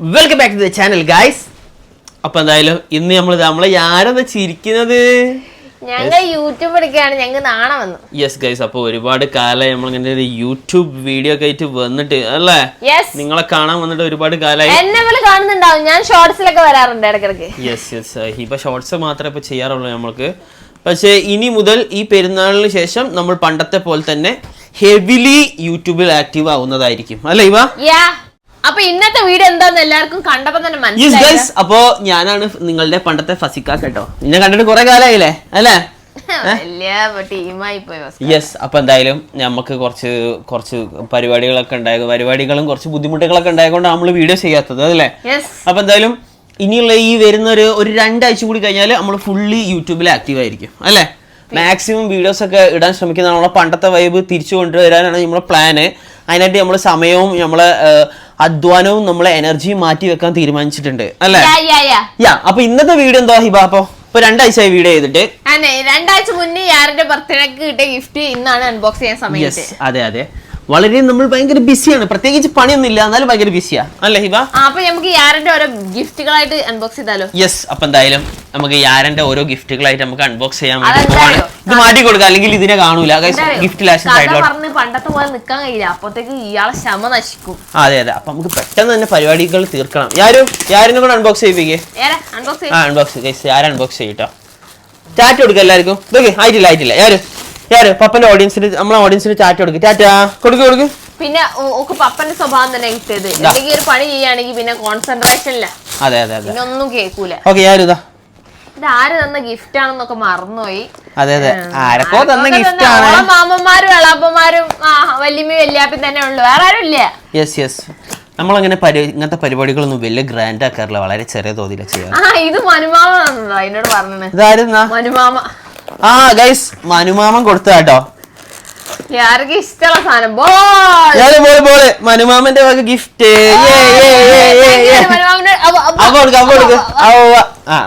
Welcome back to the channel guys. അപ്പൊ എന്തായാലും ഇന്ന് നമ്മളെ ആരെന്താ ചിരിക്കുന്നത്? ഞങ്ങൾ യൂട്യൂബ് എടുക്കുകയാണ്, ഞങ്ങൾക്ക് നാണം വന്നു. യെസ് ഗൈസ്, അപ്പൊ ഒരുപാട് കാലമായി നമ്മളിങ്ങനെ ഒരു യൂട്യൂബ് വീഡിയോ ഒക്കെ ആയിട്ട് വന്നിട്ട് അല്ലേ? നിങ്ങളെ കാണാൻ വന്നിട്ട് ഒരുപാട് കാലമായി. എന്നെ കാണുന്നുണ്ടാവും, ഞാൻ ഷോർട്സിലൊക്കെ വരാറുണ്ട് ഇടയ്ക്കിടയ്ക്ക്. യെസ് ഇപ്പൊ ഷോർട്സ് മാത്രമേ ഇപ്പൊ ചെയ്യാറുള്ളൂ നമ്മൾക്ക്. പക്ഷേ ഇനി മുതൽ ഈ പെരുന്നാളിന് ശേഷം നമ്മൾ പണ്ടത്തെ പോലെ തന്നെ ഹെവിലി യൂട്യൂബിൽ ആക്റ്റീവ് ആവുന്നതായിരിക്കും അല്ലേ ഇവ? അപ്പൊ ഇന്നത്തെ വീഡിയോ എന്താന്ന് എല്ലാവർക്കും കണ്ടപ്പോ തന്നെ മനസ്സിലായി. അപ്പോ ഞാനാണ് നിങ്ങളുടെ പണ്ടത്തെ ഫസിക്ക കേട്ടോ. നിന്നെ കണ്ടിട്ട് കുറെ കാലമായില്ലേ അല്ലേ? യെസ്. അപ്പൊ എന്തായാലും നമുക്ക് കുറച്ച് പരിപാടികളൊക്കെ ഉണ്ടായത്, പരിപാടികളും കുറച്ച് ബുദ്ധിമുട്ടുകളൊക്കെ ഉണ്ടായതുകൊണ്ട് നമ്മൾ വീഡിയോ ചെയ്യാത്തത് അല്ലേ? അപ്പൊ എന്തായാലും ഇനിയുള്ള ഈ വരുന്ന ഒരു 2 ആഴ്ച കൂടി കഴിഞ്ഞാൽ നമ്മൾ ഫുള്ളി യൂട്യൂബിൽ ആക്റ്റീവ് ആയിരിക്കും അല്ലേ? മാക്സിമം വീഡിയോസ് ഒക്കെ ഇടാൻ ശ്രമിക്കുന്ന നമ്മളെ പണ്ടത്തെ വൈബ് തിരിച്ചു കൊണ്ടുവരാനാണ് നമ്മളെ പ്ലാന്. അതിനായിട്ട് നമ്മൾ സമയവും നമ്മളെ അധ്വാനവും നമ്മളെ എനർജിയും മാറ്റി വെക്കാൻ തീരുമാനിച്ചിട്ടുണ്ട് അല്ലേ? അപ്പൊ ഇന്നത്തെ വീഡിയോ എന്താ ഹിബ? അപ്പൊ 2 ആഴ്ചയായി വീഡിയോ ചെയ്തിട്ട്. 2 ആഴ്ച മുന്നേ യാരുടെ ബർത്ത്ഡേക്ക് കിട്ടിയ ഗിഫ്റ്റ് ഇന്നാണ് അൺബോക്സ് ചെയ്യാൻ സമയം. അതെ വളരെ നമ്മൾ ഭയങ്കര ബിസിയാണ്, പ്രത്യേകിച്ച് പണിയൊന്നും ഇല്ല, എന്നാലും ഭയങ്കര ബിസിയാ അല്ലേ ഹിബ? അപ്പൊ നമുക്ക് യാരന്റെ ഓരോ ഗിഫ്റ്റുകളായിട്ട് അൺബോക്സ് ചെയ്താലോ? യെസ്. അപ്പൊ എന്തായാലും നമുക്ക് യാരന്റെ ഓരോ ഗിഫ്റ്റുകളായിട്ട് നമുക്ക് അൺബോക്സ് ചെയ്യാൻ വേണ്ടി ഇത് മാറ്റി കൊടുക്കുക, അല്ലെങ്കിൽ ഇതിനെ കാണൂല ഗിഫ്റ്റ് പറഞ്ഞ് പണ്ടത്തെ പോലെ നിക്കാൻ കഴിയില്ല, അപ്പത്തേക്ക് ഇയാളെ ക്ഷമ നശിക്കും. അതെ അപ്പൊ നമുക്ക് പെട്ടെന്ന് തന്നെ പരിപാടികൾ തീർക്കണം. യാരിനെ കൂടെ അൺബോക്സ് ചെയ്യിപ്പിക്കേ. അൺബോക്സ് അൺബോക്സ് ചെയ്യട്ടോ. ടാറ്റ കൊടുക്കുക എല്ലാവർക്കും. ഇതൊക്കെ ആയിട്ടില്ല യാര് പപ്പന്റെ ഓഡിയൻസിന്, നമ്മളെ ഓഡിയൻസിന് ടാറ്റ കൊടുക്കും. ടാറ്റ കൊടുക്ക്. പിന്നെ പപ്പന്റെ സ്വഭാവം തന്നെ കിട്ടിയത്, എന്തെങ്കിലും ഒരു പണി ചെയ്യുകയാണെങ്കിൽ പിന്നെ കോൺസെൻട്രേഷനില്ല. അതെ ഒന്നും കേൾക്കൂല. ഓക്കെ യാരിതാ, ഇത് ആര് തന്ന ഗിഫ്റ്റ് ആണെന്നൊക്കെ മറന്നുപോയി. അതെ ആരൊക്കെ തന്ന ഗിഫ്റ്റ് ആണ്. മാമന്മാരും എളാപ്പന്മാരും വല്യമ്മ വല്യാപ്പി തന്നെ ഉള്ളു, വേറെ ആരും ഇല്ല. യെസ് നമ്മളങ്ങനെ ഇങ്ങനത്തെ പരിപാടികളൊന്നും വലിയ ഗ്രാൻഡ് ആക്കാറില്ല, വളരെ ചെറിയ തോതിൽ ചെയ്യാം. ഇത് മനുമാമ എന്നോട് പറഞ്ഞത്. ഇതായിരുന്നാ? മനുമാമ. ഗൈസ്, മനുമാമൻ കൊടുത്താട്ടോ. ആർക്ക് ഇഷ്ടമുള്ള സാധനം ബോള് മനുമാമന്റെ വക ഗിഫ്റ്റ്.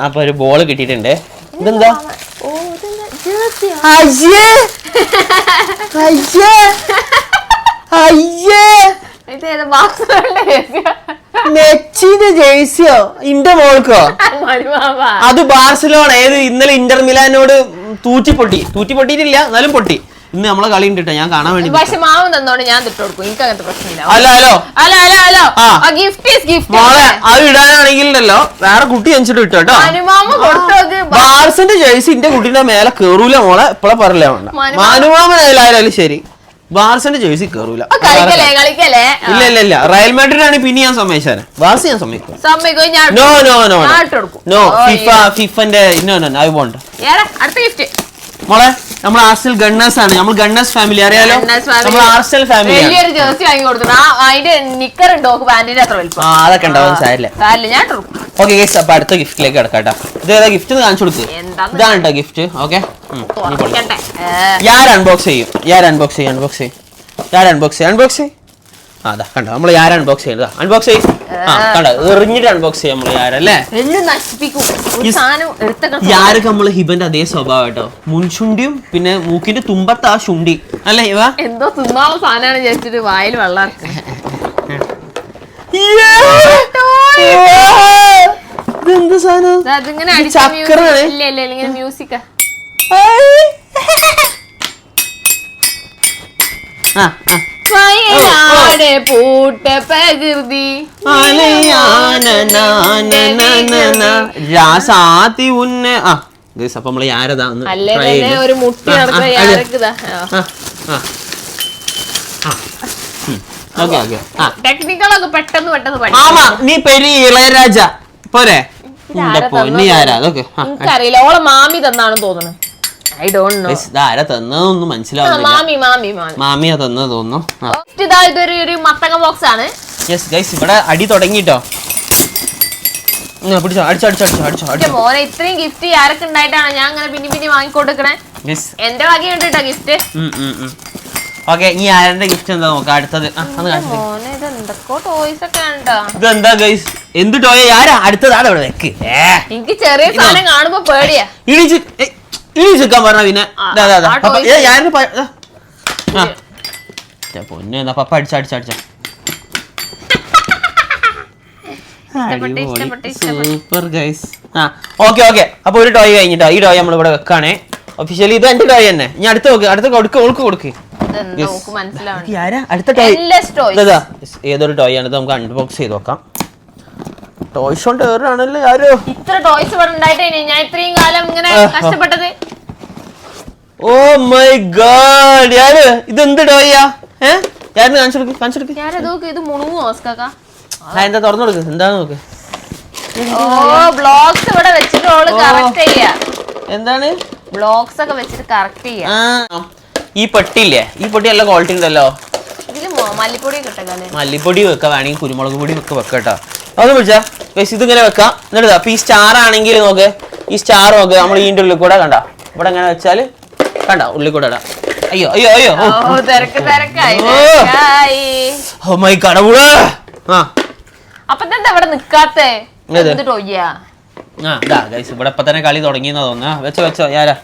അപ്പൊ ഒരു ബോള് കിട്ടിയിട്ടുണ്ട്. ഇതെന്താ? മെച്ചിന്റെ ജേഴ്സിയോ? ഇന്റെ മോൾക്കോ? അത് ബാർസലോണ. ഏത് ഇന്നലെ ഇന്റർ മിലാനോട് തൂറ്റിപ്പൊട്ടിയിട്ടില്ല, എന്നാലും പൊട്ടി. ഇന്ന് നമ്മളെ കളി ഉണ്ട് ഞാൻ കാണാൻ വേണ്ടി. പക്ഷെ മാമൻ തന്നോണ്ട് ഞാൻ തിട്ട് കൊടുക്കും, എനിക്ക് അങ്ങനത്തെ പ്രശ്നമില്ല. മോളെ അത് ഇടാനാണെങ്കിലോ വേറെ കുട്ടി ജനിച്ചിട്ട് ഇട്ടോ കേട്ടോ. ബാർസിന്റെ ജേഴ്സി ഇന്റെ കുട്ടീന്റെ മേലെ കേറൂല മോളെ, ഇപ്പളെ പറയില്ല. മാനുമാമൻ ആയാലും ശരി, ബാർസിന്റെ ജേഴ്സി കേറൂല. ഇല്ല റയൽ മാഡ്രിഡ് ആണ് പിന്നെ ഞാൻ സമ്മതിച്ചാൽ, ബാർസ് ഞാൻ സമ്മതിക്കും. ഫിഫന്റെ ഐ വോണ്ട്. അടുത്ത ഗിഫ്റ്റ് മോളെ നമ്മൾ ആർസണൽ ഗണ്ണേഴ്സ് ആണ്, നമ്മൾ ഗണ്ണേഴ്സ് ഫാമിലി അറിയാലോ, നമ്മൾ ആർസണൽ ഫാമിലി. വലിയൊരു ജേഴ്സി വാങ്ങി കൊടുത്തു, അതിന്റെ നിക്കർ ഉണ്ടോ പാന്റിന്റെ അത്ര വലിപ്പം. അതൊക്കെ ഉണ്ടാവും, സാരില്ല. ഞാൻ ഓക്കെ ഗൈസ്, അപ്പൊ അടുത്ത ഗിഫ്റ്റിലേക്ക് കിടക്കാട്ടോ. ഇതേതാ ഗിഫ്റ്റ് കാണിച്ചു കൊടുക്ക്. ഇതാണ് കേട്ടോ ഗിഫ്റ്റ്. ഓക്കെ അൺബോക്സ് ചെയ്യും. അതാ കണ്ടോ നമ്മൾ അൺബോക്സ് ചെയ്യുന്നത്. അൺബോക്സ് ചെയ്യും. കണ്ടോ എറിഞ്ഞിട്ട് അൺബോക്സ് ചെയ്യാം നമ്മൾ യാരല്ലേ. യാരൊക്കെ നമ്മള് ഹിബന്റെ അതേ സ്വഭാവം കേട്ടോ. മുൻചുണ്ടിയും പിന്നെ മൂക്കിന്റെ തുമ്പത്ത് ആ ശുണ്ടി അല്ലേ ഇവ? എന്തോ തിന്നാളെ സാധനമാണ് ചേച്ചിട്ട് വായിൽ വെള്ളം. ഇതെന്ത് സാധനം? ഇങ്ങനെ മ്യൂസിക്. രാസാത്തി ഉന്നെ. അപ്പൊ നമ്മള് യാരതാ ഒരു മുട്ടി ടെക്നിക്കുകളൊക്കെ പെട്ടെന്ന് ആമാ. നീ പെരി ഇളയരാജ പോരെ? എനിക്കറിയില്ല, ഓളെ മാമി തന്നാണെന്ന് തോന്നുന്നു. ആരാ തന്നതൊന്നും മനസ്സിലാവുന്നില്ല. മാമിയാ തന്നത് തോന്നുന്നു. ഇതൊരു മത്തങ്ങ ബോക്സ് ആണ്. യെസ് ഗൈസ്, ഇവിടെ അടി തുടങ്ങിട്ടോ. മോനെ ഇത്രയും ഗിഫ്റ്റ് ആരൊക്കെ ഉണ്ടായിട്ടാണ് ഞാൻ അങ്ങനെ പിന്നെ വാങ്ങിക്കൊടുക്കണേ. എന്റെ വകയുണ്ട് കേട്ടോ ഗിഫ്റ്റ്. ഓക്കെ, ഇനി ആരുടെ ഗിഫ്റ്റ് എന്താ നോക്കാം അടുത്തത്. ഇതെന്താ ഗൈസ്? എന്ത് ടോയ്? ആരാ അടുത്തതാണ് ഇവിടെ വെക്ക്. എനിക്ക് ചെറിയ സാധനം കാണുമ്പോ പേടിയാ. ചിക്കാൻ പറഞ്ഞ പിന്നെ പൊന്നെ പപ്പ അടിച്ച സൂപ്പർ ഗൈസ്. ആ ഓക്കെ ഓക്കെ. അപ്പൊ ഒരു ടോയ് കഴിഞ്ഞിട്ടോ. ഈ ടോയ് നമ്മൾ ഇവിടെ വെക്കാണേ. ഒഫീഷ്യലി ഇത് എന്റെ ടോയ് തന്നെ. ഇനി അടുത്ത നോക്ക്, അടുത്ത കൊടുക്ക്. അടുത്ത ടോയ് ഏതൊരു ടോയ് ആണ്? നമുക്ക് അൺബോക്സ് ചെയ്ത് നോക്കാം. ടോയ്സ് കൊണ്ട് ഏറാണല്ലോ ആരോ. ഇത്ര ടോയ്സ് ഇവിടെ ഉണ്ടായിട്ടേ ഞാൻ ഇത്രയും കാലം ഇങ്ങനെ കഷ്ടപ്പെട്ടത്. ഓ മൈ ഗോഡ്, യാര് ഇതെന്ത് ടോയ്യാ? കാണിച്ചു കൊടുക്ക്. ഇത് മുണുങ്ങോ ഓസ്കാക്ക? എന്താ തുറന്നു കൊടുക്ക്, എന്താന്ന് നോക്ക്. ഓ ബ്ലോക്സ് ഇവിടെ വെച്ചിട്ട് ഓള് കറക്റ്റ് ചെയ്യാ. എന്താണ് ബ്ലോക്സ് ഒക്കെ വെച്ചിട്ട് കറക്റ്റ് ചെയ്യാ. ഈ പെട്ടിയില്ലേ, ഈ പെട്ടി നല്ല ക്വാളിറ്റി ഉണ്ടല്ലോ. ഇതില് മല്ലിപ്പൊടി കിട്ടല്ലേ? മല്ലിപ്പൊടി വെക്കാം, വേണമെങ്കിൽ കുരുമുളക് പൊടി ഒക്കെ വെക്കട്ടോ. അതൊന്നും വിളിച്ചാ ഇതിങ്ങനെ വെക്കാം. എന്നിട്ട് അപ്പൊ ഈ സ്റ്റാർ ആണെങ്കിൽ നോക്ക്, ഈ സ്റ്റാർ നോക്ക്, നമ്മൾ ഇതിന്റെ ഉള്ളിൽ കൂടെ കണ്ട ഇവിടെ എങ്ങനെ വെച്ചാല് കണ്ട ഉള്ളിൽ കൂടെ ഇടാം. അയ്യോ അയ്യോ അയ്യോ ഓ മൈ കടവുള്. അപ്പൊ ഇവിടെ നിക്കാത്തേ ഇവിടെ ഇപ്പൊ തന്നെ കളി തുടങ്ങിയെന്നാ തോന്നുന്നു. വെച്ചോ യാരാ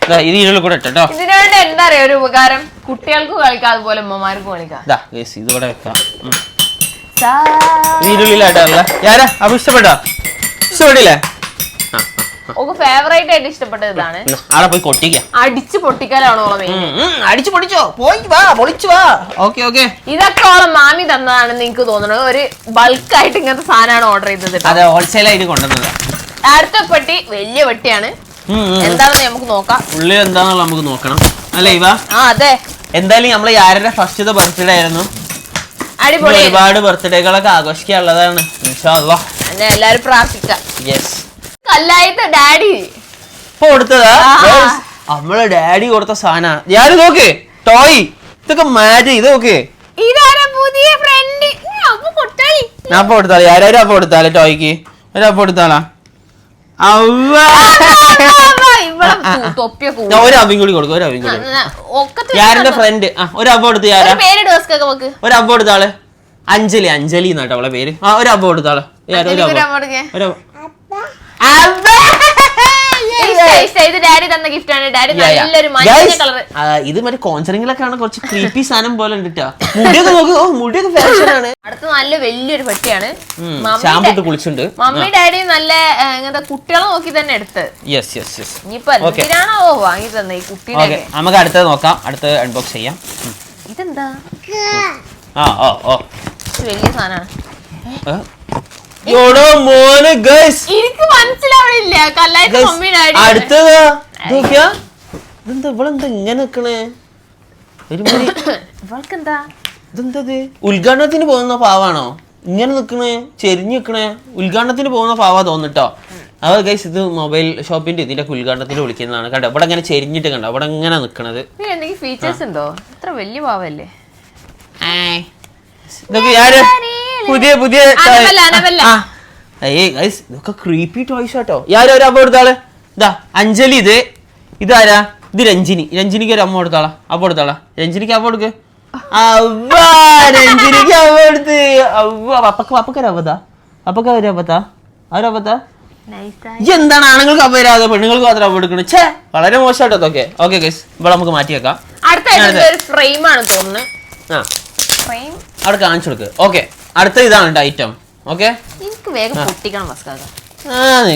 ഇത് ഇതിനുള്ളിൽ കൂടെ ഇട്ടോ. ഇതിനുവേണ്ടി എന്താ അറിയാ ഒരു ഉപകാരം, കുട്ടികൾക്ക് കളിക്കാം അതുപോലെ അമ്മമാർക്ക് കളിക്കാം. ഇതിവിടെ വെക്കാം. ഇതിനുള്ളിലായിട്ടല്ല യാരാ. അപ്പൊ ഇഷ്ടപ്പെട്ടില്ലേ? ഫേവറേറ്റ് ആയിട്ട് ഇഷ്ടപ്പെട്ടത് ഇതാണ്. ആടെ പോയി കൊട്ടിക്ക, അടിച്ചു പൊട്ടിക്കലാണോ? അടിച്ചു പൊളിച്ചോ, പൊളിച്ചു വാ. Okay okay. ഇതൊക്കെ ഓളെ മാമി തന്നതാണെന്ന് എനിക്ക് തോന്നുന്നത്. ഒരു ബൾക്കായിട്ട് ഇങ്ങനത്തെ സാധനമാണ് ഓർഡർ ചെയ്തത്. അതെ, ഹോൾസെയിൽ ആയിട്ട് കൊണ്ടുവന്നത്. അടുത്ത പെട്ടി വലിയ പെട്ടിയാണ്. എന്താണെന്ന് നമുക്ക് നോക്കാം. ഉള്ളിൽ എന്താണെന്നുള്ള നമുക്ക് നോക്കണം അല്ലേ ഇവ? അതെ. എന്തായാലും നമ്മളെ ആരുടെ ഫസ്റ്റ് ബർത്ത്ഡേ ആയിരുന്നു. അടിപൊളി. ഒരുപാട് ബർത്ത്ഡേകളൊക്കെ ആഘോഷിക്കാനുള്ളതാണ്. എല്ലാരും പ്രാർത്ഥിക്കാം. യെസ്. കല്ലായിട്ട് ഡാഡി ഇപ്പൊ കൊടുത്തതാ. നമ്മളെ ഡാഡി കൊടുത്ത സാധന. ഞാൻ നോക്ക് ടോയ്, ഇതൊക്കെ മാറ്റ്. ഇത് നോക്ക്, പുതിയ ഫ്രണ്ട്. ഞാൻ അപ്പൊ കൊടുത്താലേ ആരാരും അപ്പൊ കൊടുത്താലേ ടോയ്ക്ക് ഒരപ്പൊ കൊടുത്താളാ. ഒരു അവിയും കൂടി കൊടുക്കും. ഒരു അവിയും കൂടി യാരുടെ ഫ്രണ്ട്. ഒരു അപ്പൊ കൊടുത്ത് യാരാ ഒരു അപ്പൊ കൊടുത്താള്. അഞ്ജലി എന്നാട്ടോ അവളെ പേര്. ഒരു അപ്പൊ കൊടുത്താള്. ഇത് മറ്റേ കോൺസറിങ്ങിലൊക്കെയാണ് കുറച്ച് ക്രീപ്പി സാധനം പോലെ ഉണ്ട്. മുടിയൊക്കെ നോക്ക്, മുടിയൊക്കെ ഫാഷനാണ്. അടുത്ത നല്ല വലിയൊരു പെട്ടിയാണ്. ഷാമ്പു ഇട്ട് കുളിച്ചിട്ടുണ്ട്. മമ്മി ഡാഡി നല്ല ഇങ്ങനത്തെ കുട്ടികളെ നോക്കി തന്നെ എടുത്ത്. ഇനിയിപ്പോ എന്തിനാണോ വാങ്ങി തന്നെ ഈ കുട്ടീനെ. നമുക്ക് അടുത്തത് നോക്കാം, അടുത്ത് അൺബോക്സ് ചെയ്യാം. ഇതെന്താ? വലിയ സാധനമാണ്. എനിക്ക് മനസ്സിലാവണില്ല. അടുത്തതാ ഇതെന്താ ഇവളെന്താ ഇങ്ങനെ നിക്കണേ? ഇവൾക്കെന്താ ഇതെന്തത്? ഉദ്ഘാടനത്തിന് പോകുന്ന പാവാണോ ഇങ്ങനെ നിക്കണേ, ചെരിഞ്ഞു നിക്കണേ? ഉദ്ഘാടനത്തിന് പോകുന്ന പാവാ തോന്നിട്ടോ. അത് ഗൈസ് ഇത് മൊബൈൽ ഷോപ്പിന്റെ ഇതിന്റെ ഉദ്ഘാടനത്തിന് വിളിക്കുന്നതാണ്. കണ്ടോ ഇവിടെ ഇങ്ങനെ ചെരിഞ്ഞിട്ട് കണ്ടോ ഇവിടെ ഇങ്ങനെ നിക്കണത്. എന്തെങ്കിലും ഫീച്ചേഴ്സ് ഉണ്ടോ? ഇത്ര വലിയ പാവല്ലേ? പുതിയ ഇതൊക്കെ ക്രീപ്പി ടോയ്സ് ആട്ടോ. ഒരു അമ്മ കൊടുത്താള്. ഇതാ അഞ്ജലി. ഇതാരാ? ഇത് രഞ്ജിനിക്ക് ഒരു അമ്മ കൊടുത്താളാ. അപ്പൊ കൊടുത്താളാ. രഞ്ജിനിക്ക് അമ്മ കൊടുക്ക്. രഞ്ജിനിക്ക് അമ്മ കൊടുത്ത്. പപ്പക്ക് ഒരു അബദ്ധ. പപ്പക്ക് ഒരു അബദ്ധാ. അവരബദ്ധാ. എന്താണ് ആണുങ്ങൾക്ക് അപ്പൊ വരാതെ പെണ്ണുങ്ങൾക്ക് മാത്രം അപ്പൊ എടുക്കണേ? ഛേ, വളരെ മോശമായിട്ടോ അതൊക്കെ. ഓക്കെ ഗൈസ്, ഇവിടെ നമുക്ക് മാറ്റി വെക്കാം. അവിടെ കാണിച്ചു കൊടുക്ക്. ഓക്കെ, അടുത്ത ഇതാണ് ഐറ്റം. ഓക്കെ,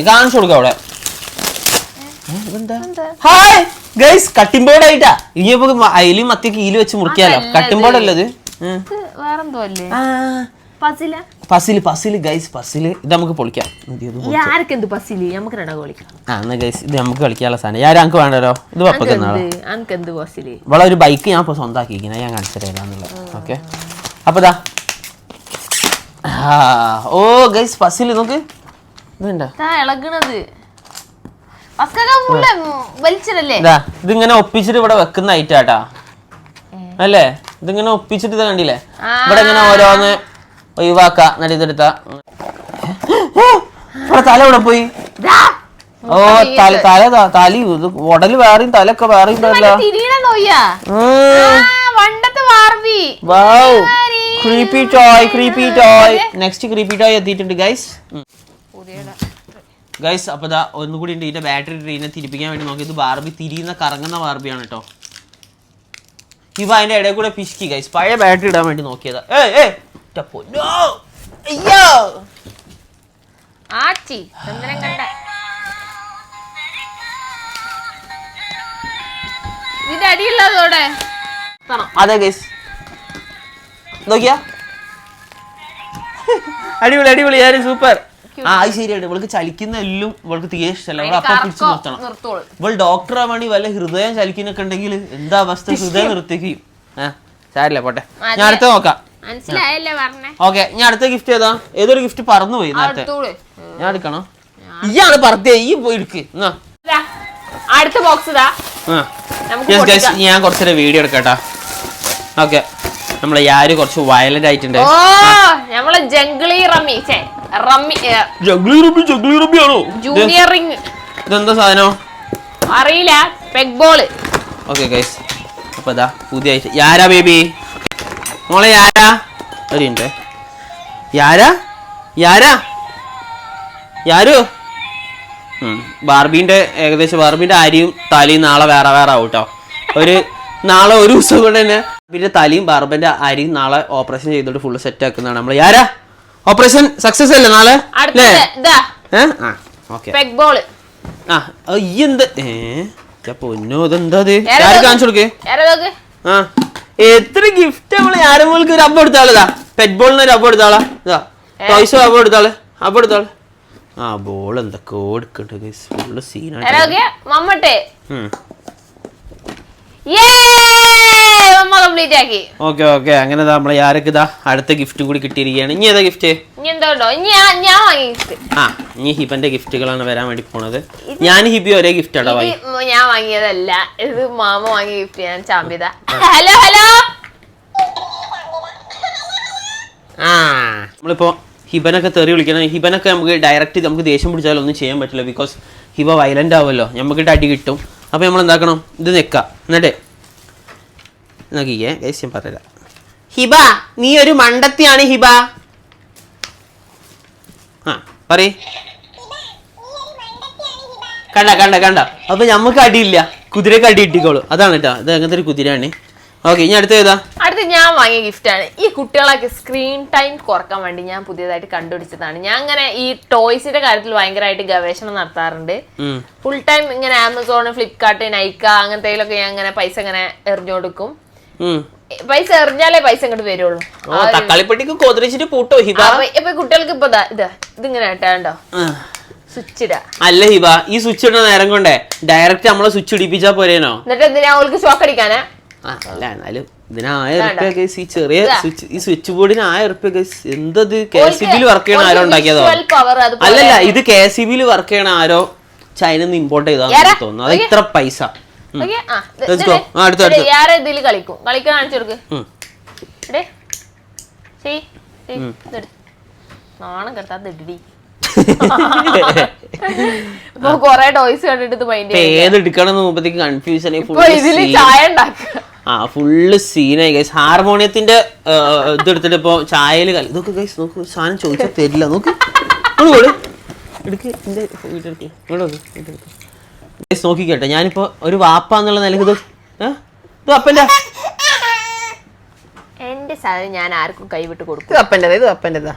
കാണിച്ചു കൊടുക്ക അവിടെ. ഹായ് ഗൈസ്, കട്ടിംഗ് ബോർഡ് ആയിട്ടാ. ഇനിയിപ്പോ അയിലും മത്തിക്ക് ഈല് വെച്ച് മുറിക്കാലോ. കട്ടിംഗ് ബോർഡ് അല്ലത്, പസില് ഗൈസ്. പസില് ഇത് നമുക്ക് പൊളിക്കാം. ഇത് നമുക്ക് കളിക്കാനുള്ള സാധനം. ഞങ്ങൾക്ക് വേണ്ടല്ലോ. ഇത് പപ്പക്ക് ഇവിടെ ഒരു ബൈക്ക് ഞാൻ ഇപ്പൊ സ്വന്തമാക്കിയിരിക്കുന്നത്. ഞാൻ കാണിച്ചു തരാന്നുള്ളത്. ഓക്കെ, അപ്പൊ ഇതാ. ഓ ഗൈസ്, പസില് നോക്ക്. ഇതിങ്ങനെ ഒപ്പിച്ചിട്ട് ഇവിടെ വെക്കുന്ന ഐറ്റാട്ടാ അല്ലേ? ഇതിങ്ങനെ ഒപ്പിച്ചിട്ട് ഇത് കണ്ടില്ലേ? ഇവിടെ ഇങ്ങനെ ഓരോന്ന് ഒഴിവാക്ക. എന്നിട്ട് ഇതെടുത്ത തല ഇവിടെ പോയി. ഓ തലി ഉടല് വേറെയും തലൊക്കെ വേറെയും. Creepy toy. Next creepy toy എത്തിയിട്ടുണ്ട് ഗൈസ്. അപ്പൊ ഇതാ ഒന്നുകൂടി ഉണ്ട്. ഇതിന്റെ ബാറ്ററി ഇതിനെ തിരിപ്പിക്കാൻ വേണ്ടി നോക്കി. ഇത് ബാർബി തിരിയുന്ന കറങ്ങുന്ന ബാർബിയാണ് കേട്ടോ. ഇവ അതിന്റെ ഇടയിൽ കൂടെ പിശുക്കി ഗൈസ്. പഴയ ബാറ്ററി ഇടാൻ വേണ്ടി നോക്കിയതാ. മാറ്റി ചന്ദ്രൻ കണ്ട ഇതിന്റെ അടിയുള്ളതോടെ അതെ ഗൈസ് നോക്കിയാ അടിപൊളി അടിപൊളി ആരും സൂപ്പർ. ആ അത് ശരിയാണ്. ഇവൾക്ക് ചലിക്കുന്ന എല്ലാം ഇവൾക്ക് തീരെ ഇഷ്ടമല്ല. അവൾ അപ്പൊ പിടിച്ച് നിർത്തണം. ഇവൾ ഡോക്ടർ ആവാണി വല്ല ഹൃദയം ചലിക്കുന്നൊക്കെ ഉണ്ടെങ്കിൽ എന്താ അവസ്ഥ? ഹൃദയം നിർത്തിക്കും. സാരില്ല പോട്ടെ, ഞാൻ അടുത്ത നോക്കാം. ഓക്കെ, ഞാൻ അടുത്ത ഗിഫ്റ്റ് ഏതാ? ഏതൊരു ഗിഫ്റ്റ് പറന്നു പോയി നേരത്തെ. ഞാൻ എടുക്കണോ? ഇയാണ് പറത്തേ, ഈ പോയി എടുക്ക്. അടുത്ത ബോക്സ് ഞാൻ കുറച്ചൊരു വീഡിയോ എടുക്കട്ടാ. ഓക്കെ, നമ്മളെ യാര് കുറച്ച് വയലന്റ് ആയിട്ടുണ്ട്. നമ്മളെ ജംഗ്ലി റമ്മി ആണോ? Junior ring. ഇതെന്താ സാധനം അറിയില്ല. Peg ball. ഓക്കെ ഗൈസ്, അപ്പൊ ഇതാ പുതിയ യാരാ ബേബി മോളെ. യാരാ ഒരു മിനിറ്റ്. യാരു ബാർബീന്റെ ഏകദേശം ബാർബീന്റെ അരിയും തലയും നാളെ വേറെ വേറെ ആവും കേട്ടോ. നാളെ ഒരു ദിവസം കൊണ്ട് തന്നെ പിന്നെ തലയും ബാർബന്റെ അരിയും നാളെ ഓപ്പറേഷൻ ചെയ്തോണ്ട് ഫുള്ള് സെറ്റ് ആക്കുന്നതാണ് നമ്മൾ. യാരാ ഓപ്പറേഷൻ സക്സസ് അല്ലേ നാളെ? പൊന്നോ ഇതെന്താ കാണിച്ചു കൊടുക്കേ. എത്ര ഗിഫ്റ്റ് നമ്മള് ആരെങ്കിലും ഒരു അബ്ബ എടുത്താളാ. പെറ്റ് ബോളിന് ഒരു അബ്ബ എടുത്താളാ. ടോയ്സോ അബ്ബ എടുത്താള്. ആ ബോൾ എന്തൊക്കെ എടുക്കട്ടെ ഫുള്ള് സീനായിട്ട്. ഓക്കെ ഓക്കെ, അങ്ങനെ നമ്മളെ യാരക്ക് ഇതാ അടുത്ത ഗിഫ്റ്റും കൂടി കിട്ടിയിരിക്കുകയാണ്. ഇനി ഏതാ ഗിഫ്റ്റ്? ഇനി ഹിബന്റെ ഗിഫ്റ്റുകളാണ് വരാൻ വേണ്ടി പോണത്. ഞാൻ ഹിബി ഒരേ ഗിഫ്റ്റ് ആണോ വാങ്ങി? ഞാൻ വാങ്ങിയതല്ല, ഇത് മാമ വാങ്ങിയ ഗിഫ്റ്റ്. ഞാൻ ചാമ്പിത. Hello hello. നമ്മളിപ്പോ ഹിബനൊക്കെ തെറി വിളിക്കണം. ഹിബനൊക്കെ നമുക്ക് ഡയറക്റ്റ് നമുക്ക് ദേഷ്യം പിടിച്ചാലും ഒന്നും ചെയ്യാൻ പറ്റില്ല. ബിക്കോസ് ഹിബ വയലന്റ് ആവുമല്ലോ, നമുക്ക് അടി കിട്ടും. അപ്പൊ നമ്മൾ എന്താക്കണം, ഇത് നിക്കാം. എന്നിട്ട് നോക്കിക്കേ ദേഷ്യം പറയില്ല. ഹിബ നീ ഒരു മണ്ടത്തിയാണ് ഹിബ. പറയ്. കണ്ട അപ്പൊ ഞമ്മക്ക് അടിയില്ല, കുതിരക്ക് അടി കിട്ടിക്കോളൂ. അതാണ് കേട്ടോ, ഇത് അങ്ങനത്തെ ഒരു കുതിരയാണ്. ഓക്കെ, ഇനി അടുത്ത ഏതാ? അടുത്ത് ഞാൻ വാങ്ങിയ ഗിഫ്റ്റ് ആണ്. ഈ കുട്ടികളൊക്കെ സ്ക്രീൻ ടൈം കുറക്കാൻ വേണ്ടി ഞാൻ പുതിയതായിട്ട് കണ്ടുപിടിച്ചതാണ്. ഞാൻ അങ്ങനെ ഈ ടോയ്സിന്റെ കാര്യത്തിൽ ഭയങ്കരമായിട്ട് ഗവേഷണം നടത്താറുണ്ട്. ഫുൾ ടൈം ഇങ്ങനെ ആമസോൺ, ഫ്ലിപ്കാർട്ട്, നൈക്ക അങ്ങനത്തേലൊക്കെ ഞാൻ അങ്ങനെ പൈസ ഇങ്ങനെ എറിഞ്ഞു കൊടുക്കും. പൈസ എറിഞ്ഞാലേ പൈസ ഇങ്ങോട്ട് വരുള്ളൂ. ഇപ്പൊ കുട്ടികൾക്ക് ഇപ്പൊ ഇതിങ്ങനെ ഇട്ടാണ്ടോ സ്വിച്ച് ഇടാ. അല്ല ഹിബ, ഈ സ്വിച്ച് ഇടുന്ന നേരം കൊണ്ടേ ഡയറക്റ്റ് നമ്മളെ സ്വിച്ച് ഇടിപ്പിച്ചാ പോരേനോ? എന്നിട്ട് എന്തിനാ അവൾക്ക് ഷോക്ക് അടിക്കാനാ? അല്ല എന്നാലും ഇതിന് 1000 രൂപ ഈ ചെറിയ ഈ സ്വിച്ച് ബോർഡിന് 1000 രൂപ. എന്തത് KCB വർക്ക് ചെയ്യണ ആരോ ഉണ്ടാക്കിയതോ? അല്ലല്ല, ഇത് KCB വർക്ക് ചെയ്യണ ആരോ ചൈന നിന്ന് ഇമ്പോർട്ട് ചെയ്താന്ന് തോന്നുന്നു. അത് ഇത്ര പൈസ. നാണം കെടുത്താ കൊറേ ടോയ്സ് കണ്ടിട്ട് ഏതെടുക്കണം മുമ്പത്തേക്ക് കൺഫ്യൂഷൻ. ചായ ഉണ്ടാക്കുക. ഫുള്ള് സീനായി ഗൈസ്. ഹാർമോണിയത്തിന്റെ ഇതെടുത്തിട്ട് ഇപ്പൊ ചായയില് കളി. നോക്ക് ഗൈസ്, നോക്ക് സാധനം ചോദിച്ചാൽ തരില്ല. നോക്ക് നോക്കിക്കട്ടെ. ഞാനിപ്പോ ഒരു വാപ്പ എന്നുള്ള നിലക്ക് ഇത് അപ്പന്റെ എന്റെ സാധനം ഞാൻ ആർക്കും കൈവിട്ട് കൊടുക്കും. ഇത് അപ്പന്റെതാ.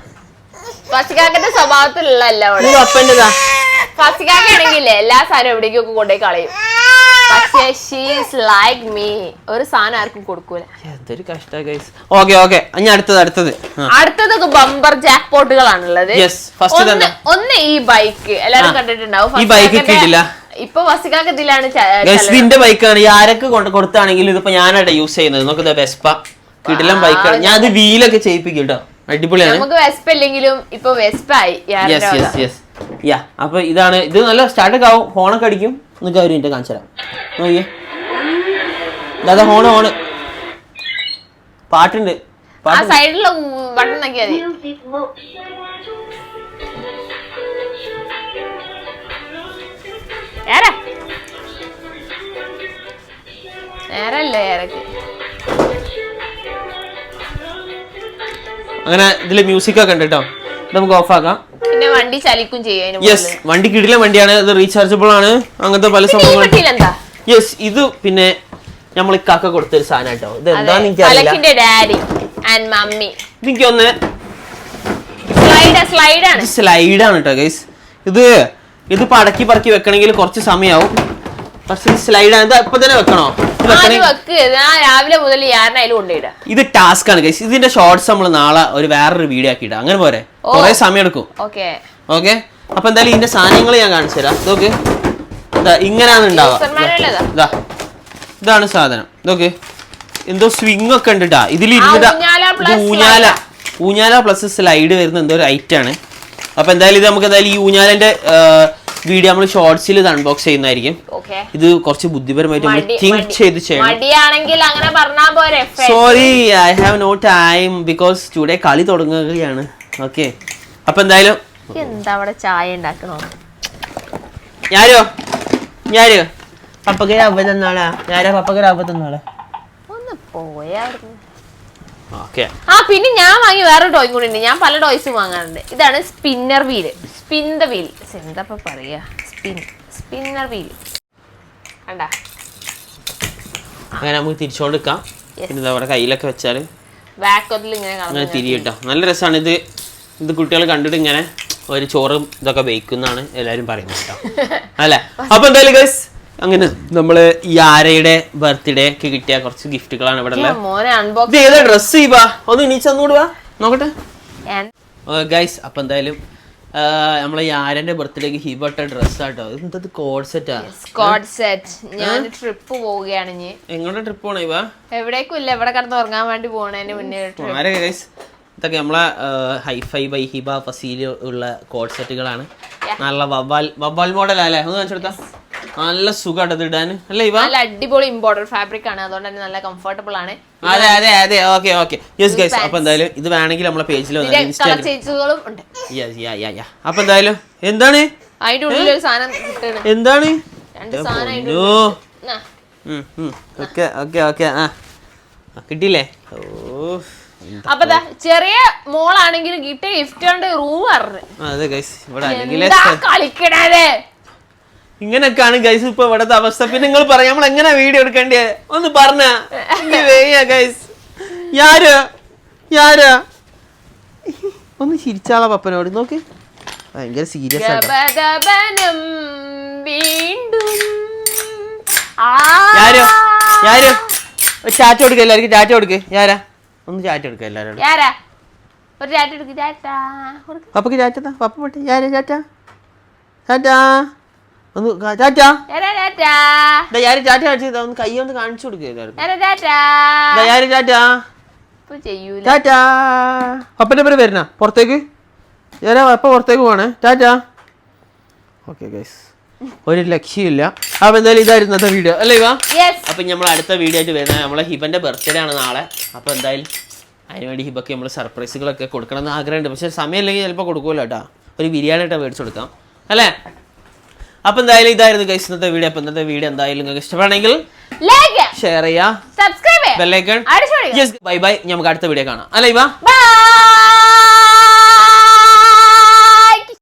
ഫസിക്കാക്കന്റെ സ്വഭാവത്തിലുള്ള ഫസിക്കാക്കാണെങ്കിലേ എല്ലാ സാധനം എവിടേക്കൊക്കെ കൊണ്ടുപോയി കളയും. പക്ഷേ ഷീസ് ലൈക്ക് മീ, ഒരു സാധനം ആർക്കും കൊടുക്കൂല. എന്തൊരു കഷ്ട ഗൈസ്. ഓക്കെ ഓക്കെ, ഇനി അടുത്തത് ബമ്പർ ജാക്ക് പോട്ടുകളാണുള്ളത്. ഒന്ന് ഈ ബൈക്ക് എല്ലാരും കണ്ടിട്ടുണ്ടാവും. ഈ ബൈക്ക് കിട്ടില്ല. ഇപ്പൊ ഫസിക്കാക്ക് ഇതിലാണ് ഇതിന്റെ ബൈക്കാണ്. ആരൊക്കെ കൊടുത്താണെങ്കിലും ഇതിപ്പോ ഞാനായിട്ട് യൂസ് ചെയ്യുന്നത്. നോക്കുന്നത് വെസ്പ കിടിലം ബൈക്കാണ്. ഞാൻ അത് വീലൊക്കെ ചെയ്യിപ്പിക്കും കേട്ടോ, അടിപൊളിയാണ്. നമുക്ക് വെസ്പ ഇല്ലെങ്കിലും ഇപ്പൊ വെസ്പ ആയി. അപ്പൊ ഇതാണ്. ഇത് നല്ല സ്റ്റാർട്ടൊക്കെ ആവും, ഹോണൊക്കെ അടിക്കും. എന്നൊക്കെ ഒരു മിനിറ്റ് കാണിച്ചു തരാം. നോക്കിയേ ദാദാ, ഹോണ് പാട്ടുണ്ട്. സൈഡിലുള്ള ബട്ടൺ നോക്കിയാൽ മതി. നേരല്ലേ അങ്ങനെ ഇതില് മ്യൂസിക് ഒക്കെ ഉണ്ട് കേട്ടോ. നമുക്ക് ഓഫ് ആക്കാം. പിന്നെ വണ്ടി ചലിക്കും ചെയ്യും. യെസ്, വണ്ടി കിടിലൻ വണ്ടിയാണ്. ഇത് റീചാർജബിൾ ആണ്. അങ്ങനത്തെ പല സംഭവങ്ങളും. യെസ്, ഇത് പിന്നെ നമ്മൾ ഇക്കാക്ക കൊടുത്തൊരു സാധനം കേട്ടോ. ഇത് എന്താന്ന് എനിക്കറിയില്ല. എനിക്കൊന്ന് സ്ലൈഡാണ് കേട്ടോ ഗൈസ്. ഇത് പടക്കി പറക്കി വെക്കണമെങ്കിൽ കുറച്ച് സമയമാവും. പക്ഷെ സ്ലൈഡ് ഇപ്പൊ തന്നെ വെക്കണോ? രാവിലെ മുതൽ ഞാനായാലും കൊണ്ടിടാം. ഇത് ടാസ്ക് ആണ് ഗൈസ്. ഇതിന്റെ ഷോർട്സ് നമ്മൾ നാളെ വേറൊരു വീഡിയോ ആക്കി ഇടാം. അങ്ങനെ പോരെ? കുറെ സമയം എടുക്കും. ഓക്കെ. അപ്പൊ എന്തായാലും ഇതിന്റെ സാധനങ്ങൾ ഞാൻ കാണിച്ചു തരാം. ഇതൊക്കെ ഇങ്ങനെയാണ് ഉണ്ടാവുക. ഇതാണ് സാധനം. ഇതൊക്കെ എന്തോ സ്വിങ് ഒക്കെ ഉണ്ട് ട്ടാ. ഇതിൽ ഊഞ്ഞാല പ്ലസ് സ്ലൈഡ് വരുന്ന എന്തോ ഒരു ഐറ്റം ആണ്. അപ്പൊ എന്തായാലും ഇത് നമുക്ക് ഈ ഊഞ്ഞാലിന്റെ വീഡിയോ നമ്മൾ ഷോർട്സിൽ ഇത് അൺബോക്സ് ചെയ്യുന്നതായിരിക്കും. ഇത് കുറച്ച് ബുദ്ധിപരമായിട്ട് നമ്മൾ തിങ്ക് ചെയ്ത് ചെയ്യണം. Sorry, I have no time because today കളി തുടങ്ങുകയാണ്. ഓക്കെ. അപ്പൊ എന്തായാലും ചായ ഉണ്ടാക്കണോ? ഞാരോ പപ്പക്ക് രാവ് തന്നാളാ. പപ്പക്ക് രാവ് തന്നാളാ. ഒന്ന് പോയാ. പിന്നെ ഞാൻ വാങ്ങി വേറെ ടോയ് കൂടി ഉണ്ട്. ഞാൻ പല ടോയ്സും വാങ്ങാറുണ്ട്. ഇതാണ് spinner wheel. Spin the wheel. എന്താ പറയാ? Spinner wheel. കണ്ടാ? അങ്ങനെ നമുക്ക് തിരിച്ചോണ്ടിരിക്കാം. പിന്നെ അവിടെ കയ്യിലൊക്കെ വെച്ചാല് ബാക്കോട്ടിൽ ഇങ്ങനെ തിരിയിട്ടോ. നല്ല രസമാണ് ഇത്. ഇത് കുട്ടികൾ കണ്ടിട്ട് ഇങ്ങനെ ഒരു ചോറും ഇതൊക്കെ ബേക്കുന്നാണ് എല്ലാരും പറയുന്നത് കേട്ടോ. അല്ലെ? അപ്പൊ എന്തായാലും ഗൈസ് അങ്ങനെ നമ്മള് ഈ ആരയുടെ ബർത്ത്ഡേ ഒക്കെ കിട്ടിയ കുറച്ച് ഗിഫ്റ്റുകളാണ് ഇവിടെ ഉള്ളത്. ഏതാ ഡ്രസ് ചെയ്യുവാ? ഒന്ന് ഇനീച്ച് തന്നൂടുവാ നോക്കട്ടെ ഗൈസ്. അപ്പൊ എന്തായാലും നമ്മളെ ഈ ആരന്റെ ബർത്ത്ഡേക്ക് ഹിബട്ട ഡ്രസ് ആട്ടോ. ഇത് കോഡ് സെറ്റാ. ഞാൻ ട്രിപ്പ് പോവുകയാണ്. എങ്ങോട്ടാ ട്രിപ്പ് പോണേ? ഇവ എവിടേക്കും ഇല്ല, ഇവിടെ കിടന്ന് ഉറങ്ങാൻ വേണ്ടി പോണേന് മുന്നേ. ഗൈസ് ഇതൊക്കെ നമ്മളെ ഹൈഫൈ ബൈ ഹിബ ഫസീല് ഉള്ള കോഡ് സെറ്റുകളാണ്. നല്ല വവ്വാൽ മോഡൽ അല്ലേ? ഒന്ന് കാണിച്ചെടുത്താ. നല്ല സുഖമായിട്ട് ഇടാൻ അല്ലേ? ഇവ നല്ല അടിപൊളി ഇമ്പോർട്ടഡ് ഫാബ്രിക് ആണ്, അതുകൊണ്ട് തന്നെ നല്ല കംഫർട്ടബിൾ ആണ്. അതെ. ഓക്കെ. Yes guys. അപ്പൊ എന്തായാലും ഇത് വേണമെങ്കിൽ നമ്മളെ പേജിൽ അപ്പൊ എന്തായാലും എന്താണ് അതിന്റെ ഉള്ളിൽ ഒരു സാധനം എന്താണ് കിട്ടിയില്ലേ? അപ്പൊ ചെറിയ മോളാണെങ്കിലും കിട്ടിയ ഗിഫ്റ്റ് കൊണ്ട് റൂം പറഞ്ഞു. അതെ ഗൈസ്, ഇവിടെ കളിക്കണേ ഇങ്ങനൊക്കെയാണ് ഗൈസ് ഇപ്പൊ ഇവിടത്തെ അവസ്ഥ. പിന്നെ നിങ്ങൾ പറയാം നമ്മൾ എങ്ങനെ വീഡിയോ എടുക്കണ്ടേ? ഒന്ന് പറഞ്ഞ ഗൈസ്. ഒന്ന് ചിരിച്ചാളാ പപ്പനോട്. നോക്ക്, ഭയങ്കര സീരിയസ് ചാറ്റ് കൊടുക്ക എല്ലാവർക്കും. ചാറ്റ് കൊടുക്ക്. ഒന്ന് ചാറ്റ് കൊടുക്ക എല്ലാരോടും. പപ്പക്ക് ചാറ്റാ. പപ്പ പോട്ടെ. ചാറ്റാ ഒന്ന് ചാറ്റാ. ചാറ്റ കാണിച്ചു ഒന്ന് കൈ ഒന്ന് കാണിച്ചു കൊടുക്കുക. ചാറ്റാ. പപ്പന്റെ പേര് വരുന്ന പുറത്തേക്ക്. പപ്പ പുറത്തേക്ക് പോണേ. ചാറ്റാ. ഓക്കെ ഗൈസ്, ഒരു ലക്ഷ്യമില്ല. അപ്പൊ എന്തായാലും ഇതായിരുന്നു ഇന്നത്തെ വീഡിയോ അല്ലേ ഇവ? അപ്പൊ നമ്മൾ അടുത്ത വീഡിയോ ആയിട്ട് വരുന്നത് നമ്മളെ ഹിബന്റെ ബർത്ത്ഡേ ആണ് നാളെ. അപ്പൊ എന്തായാലും അതിനുവേണ്ടി ഹിബക്ക് നമ്മൾ സർപ്രൈസുകളൊക്കെ കൊടുക്കണം എന്ന് ആഗ്രഹമുണ്ട്. പക്ഷെ സമയമില്ലെങ്കിൽ ചിലപ്പോൾ കൊടുക്കുമല്ലോ കേട്ടോ. ഒരു ബിരിയാണി ആയിട്ട് മേടിച്ചു കൊടുക്കാം അല്ലേ? അപ്പൊ എന്തായാലും ഇതായിരുന്നു ഗൈസ് ഇന്നത്തെ വീഡിയോ. അപ്പൊ ഇന്നത്തെ വീഡിയോ എന്തായാലും നിങ്ങൾക്ക് ഇഷ്ടപ്പെടണമെങ്കിൽ ഷെയർ ചെയ്യാ, ബെൽ ഐക്കൺ. ബൈ. നമുക്ക് അടുത്ത വീഡിയോ കാണാം അല്ലേ ഇവ?